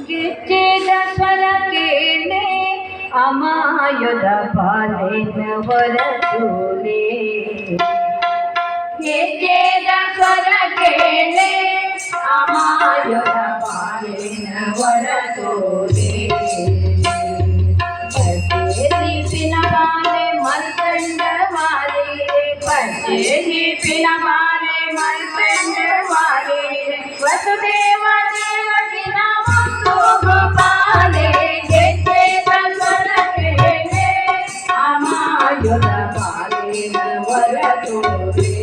ಗೆಜ್ಜೆದ ಸ್ವರ ಕೇಳೆ ಅಮಾಯದ ಬಾಲಿನ ಹೊರತೂಲೆ ಗೆಜ್ಜೆದ ಸ್ವರ ಕೇಳೆ ಅಮಾಯದ ಬಾಲಿನ ಹೊರತೂಲೆ ದೀಪಿನ ಬಾಲೆ ಮಲ್ಕಂಡ ಮಾಲೆ ದೀಪಿನ ಬಾಲೆ ಮಲ್ಕಂಡ ಮಾಲೆ ವಸುದೇವ ದೇವಕಿನ ಗೋಪಾಲೆ ಗೆಜ್ಜೆದ ಸ್ವರ ಕೇಳೆ ಅಮಾಯದ ಬಾಲಿನ ಹೊರತೂಲೆ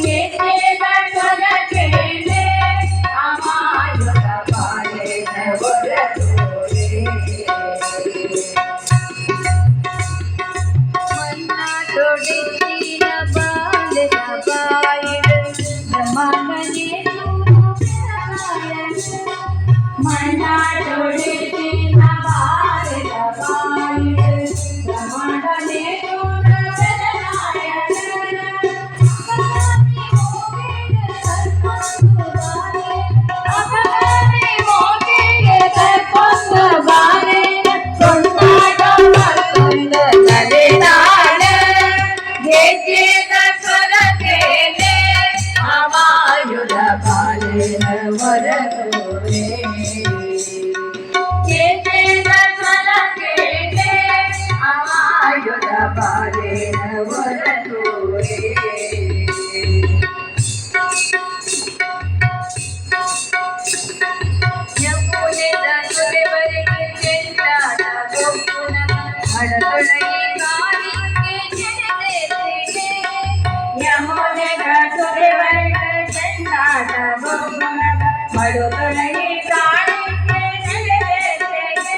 ಗೆಜ್ಜೆದ ಸ್ವರ ಕೇಳೆ ಅಮಾಯದ ಬಾಲಿನ ಹೊರತೂಲೆ ತೊಡಿಸಿನ ಬಾಲದ ಬಾಯಿಡು ಮಗನೇ ಮಣ್ಣ ತೊಡಿಸಿನ ಬಾಲದ ಬಾಯಿಡು ಮಗನೇ ಹೊರತೂಲೆ ಗೆಜ್ಜೆದ ಸ್ವರ ಕೇಳೆ ಅಮಾಯದ ಬಾಲಿನ ಹೊರತೂಲೆ ಯಮುನೆದ ತೊರೆವರೆಗೆ ಚೆಂಡಾದ ಗೊಬ್ಬುನ ಹಡದೊಳಗೆ ಕಾಲಿಗೆ ಜಡೆದೆಸೆಗೆ ಯಮುನೆದ ತೊರೆವರೆಗೆ ಚೆಂಡಾದ ಗೊಬ್ಬುನ ಮಡುತೊಳಗೆ ಕಾಣಿಕೆ ನಡೆದೆಸೆಗೆ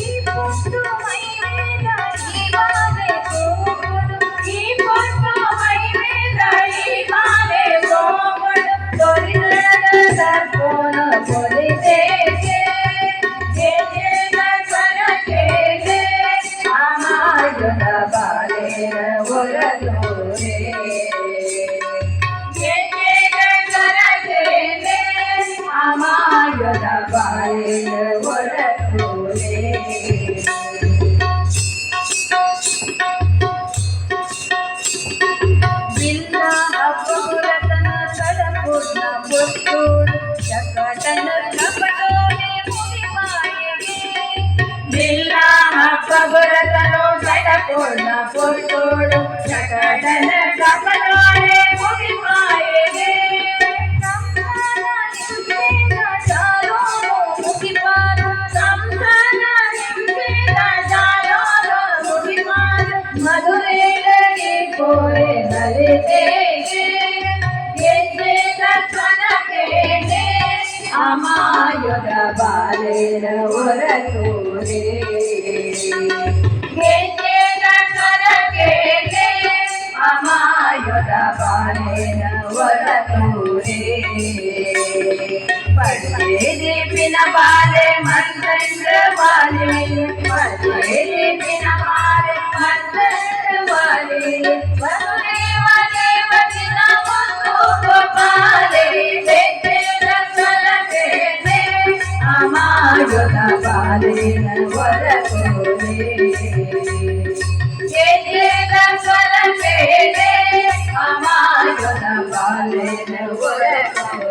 ಈ ಪುಟ್ಟು ಮೈವೇದ ಈ ಬಾಲೆ ಗೋಗುಡು ಈ ಪುಟ್ಟು ಮೈವೇದ ಈ ಬಾಲೆ ಗೋಗುಡು ತೊರಿದರದ ದರ್ಪೋನ ಕೊಲಿತೆಗೆ ಗೆಜ್ಜೆದ ಸ್ವರ ಕೇಳೆ ಅಮಾಯದ ಬಾಲಿನ ಹೊರತೂಲೆ ಅಮಾಯದ ಬಾಲಿನ ಹೊರತೂಲೆ ಬಿಲ್ಲ ಅಪುರತನ ಸಡಪುರ್ಣ ಪುತ್ತೂರು ಚಕಟನ ಕಪಟೋಲೆ ಮುಡಿಮಾಯೆಗೆ ಬಿಲ್ಲ ಅಪುರತನೋ ಸಡಪುರ್ಣ ಪುತ್ತೂರು ಚಕಟನ ಕಪಟೋಲೆ ಮುಡಿಮಾಯೆಗೆ ಮಧುರೆಗೆ ಕೋರೆ ನಲಿತೆಗೆ ಗೆಜ್ಜೆದ ಸ್ವರ ಕೇಳೆ ಅಮಾಯದ ಬಾಲಿನ ಹೊರತೂಲೆ ಗೆಜ್ಜೆದ ಸ್ವರ ಕೇಳೆ ಅಮಾಯದ ಬಾಲಿನ ಹೊರತೂಲೆ ದೀಪಿನ ಬಾಲೆ ಮಲ್ಕಂಡ ಬಾಲೆ ದೀಪಿನ ಬಾಲೆ ಮಲ್ಕಂಡ ಬಾಲೆ ವಸುದೇವ ದೇವಕಿನ ಗೋಪಾಲೆ ಗೆಜ್ಜೆದ ಸ್ವರ ಕೇಳೆ ಅಮಾಯದ ಬಾಲಿನ ಹೊರತೂಲೆ ಗೆಜ್ಜೆದ ಸ್ವರ ಕೇಳೆ ಅಮಾಯದ ಬಾಲಿನ ಹೊರತೂಲೆ